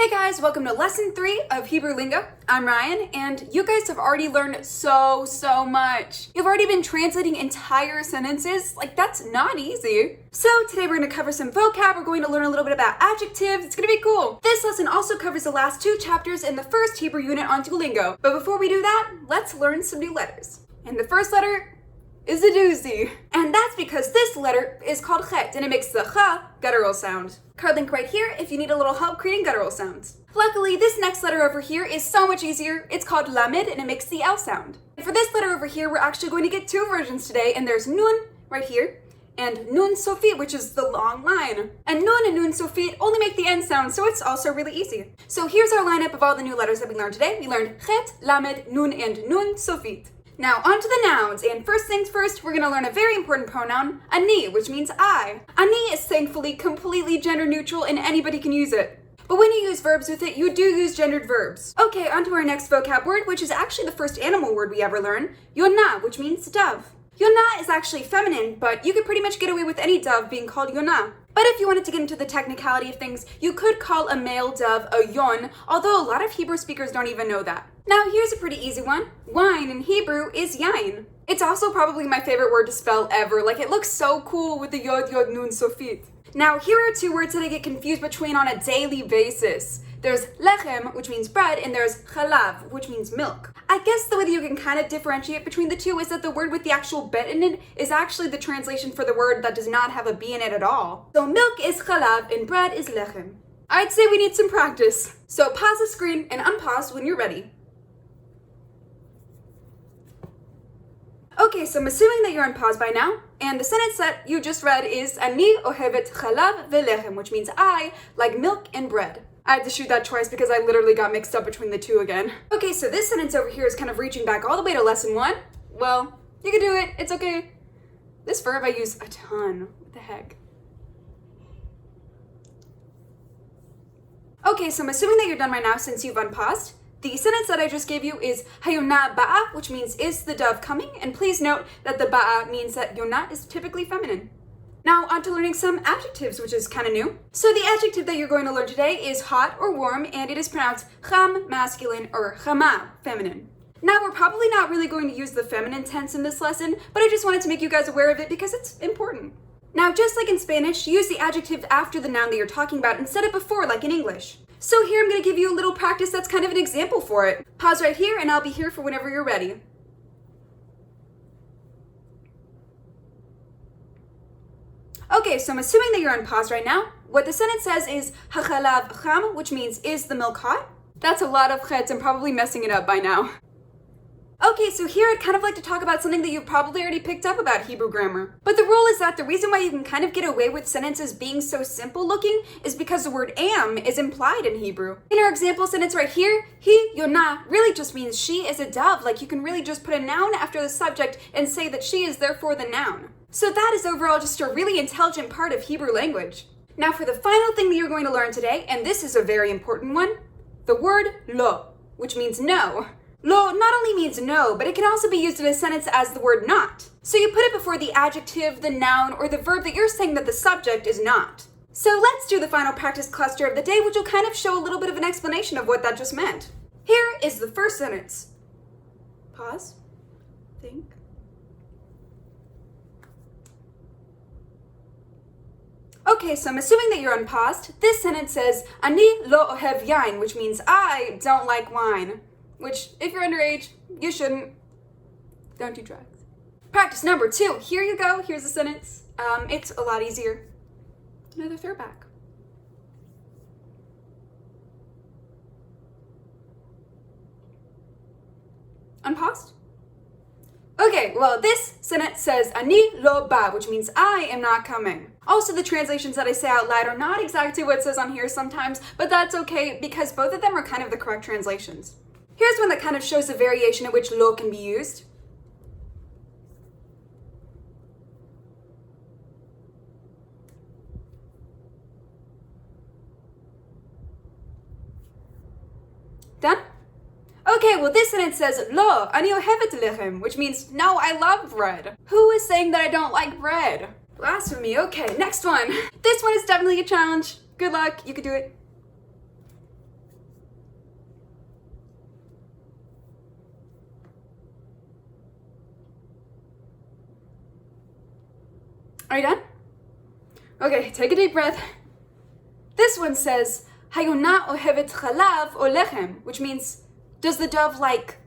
Hey guys, welcome to lesson 3 of HebrewLingo. I'm Ryan, and you guys have already learned so much. You've already been translating entire sentences. Like, that's not easy. So today we're going to cover some vocab. We're going to learn a little bit about adjectives. It's going to be cool. This lesson also covers the last 2 chapters in the first Hebrew unit on Duolingo. But before we do that, let's learn some new letters. And the first letter is a doozy. And that's because this letter is called chet, and it makes the ch guttural sound. Card link right here if you need a little help creating guttural sounds. Luckily, this next letter over here is so much easier. It's called lamed, and it makes the L sound. And for this letter over here, we're actually going to get 2 versions today, and there's nun right here, and nun sofit, which is the long line. And nun and nun sofit only make the N sound, so it's also really easy. So here's our lineup of all the new letters that we learned today. We learned chet, lamed, nun, and nun sofit. Now, on to the nouns, and first things first, we're going to learn a very important pronoun, ani, which means I. Ani is thankfully completely gender neutral and anybody can use it. But when you use verbs with it, you do use gendered verbs. Okay, on to our next vocab word, which is actually the first animal word we ever learn, yonah, which means dove. Yonah is actually feminine, but you could pretty much get away with any dove being called yonah. But if you wanted to get into the technicality of things, you could call a male dove a yon, although a lot of Hebrew speakers don't even know that. Now here's a pretty easy one. Wine in Hebrew is yain. It's also probably my favorite word to spell ever. Like, it looks so cool with the yod nun sofit. Now here are 2 words that I get confused between on a daily basis. There's lechem, which means bread, and there's chalav, which means milk. I guess the way that you can kind of differentiate between the 2 is that the word with the actual bet in it is actually the translation for the word that does not have a B in it at all. So milk is chalav and bread is lechem. I'd say we need some practice. So pause the screen and unpause when you're ready. Okay, so I'm assuming that you're on pause by now, and the sentence that you just read is Ani ohevet chalav velechem, which means I like milk and bread. I had to shoot that twice because I literally got mixed up between the 2 again. Okay, so this sentence over here is kind of reaching back all the way to lesson 1. Well, you can do it, it's okay. This verb I use a ton. What the heck? Okay, so I'm assuming that you're done right now since you've unpaused. The sentence that I just gave you is hayonah ba'a, which means is the dove coming? And please note that the ba'a means that yonah is typically feminine. Now on to learning some adjectives, which is kind of new. So the adjective that you're going to learn today is hot or warm, and it is pronounced cham, masculine, or chama, feminine. Now we're probably not really going to use the feminine tense in this lesson, but I just wanted to make you guys aware of it because it's important. Now, just like in Spanish, use the adjective after the noun that you're talking about instead of before, like in English. So here I'm going to give you a little practice that's kind of an example for it. Pause right here and I'll be here for whenever you're ready. Okay, so I'm assuming that you're on pause right now. What the sentence says is hachalav cham, which means is the milk hot? That's a lot of chets. I'm probably messing it up by now. Okay, so here I'd kind of like to talk about something that you've probably already picked up about Hebrew grammar. But the rule is that the reason why you can kind of get away with sentences being so simple looking is because the word am is implied in Hebrew. In our example sentence right here, he, yonah, really just means she is a dove. Like, you can really just put a noun after the subject and say that she is therefore the noun. So that is overall just a really intelligent part of Hebrew language. Now for the final thing that you're going to learn today, and this is a very important one, the word lo, which means no. Lo not only means no, but it can also be used in a sentence as the word not. So you put it before the adjective, the noun, or the verb that you're saying that the subject is not. So let's do the final practice cluster of the day, which will kind of show a little bit of an explanation of what that just meant. Here is the first sentence. Pause. Think. Okay, so I'm assuming that you're unpaused. This sentence says, Ani lo ohev yain, which means I don't like wine. Which, if you're underage, you shouldn't. Don't do drugs. Practice number 2. Here you go. Here's the sentence. It's a lot easier. Another throwback. Unpaused? Okay, well, this sentence says Ani lo ba, which means I am not coming. Also, the translations that I say out loud are not exactly what it says on here sometimes, but that's okay because both of them are kind of the correct translations. Here's one that kind of shows the variation in which lo can be used. Done? Okay, well this sentence says lo ani ohevet lechem, which means no, I love bread. Who is saying that I don't like bread? Blasphemy. Okay, next one. This one is definitely a challenge. Good luck, you can do it. Are you done? Okay, take a deep breath. This one says, Hayona ohevet chalav o lechem, which means, does the dove like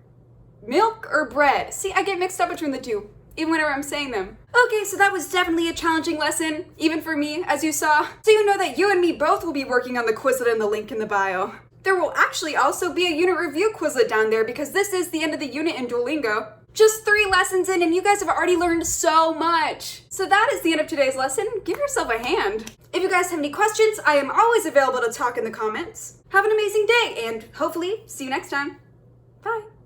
milk or bread? See, I get mixed up between the two, even whenever I'm saying them. Okay, so that was definitely a challenging lesson, even for me, as you saw. So you know that you and me both will be working on the Quizlet in the link in the bio. There will actually also be a unit review Quizlet down there because this is the end of the unit in Duolingo. Just 3 lessons in and you guys have already learned so much. So that is the end of today's lesson. Give yourself a hand. If you guys have any questions, I am always available to talk in the comments. Have an amazing day and hopefully see you next time. Bye.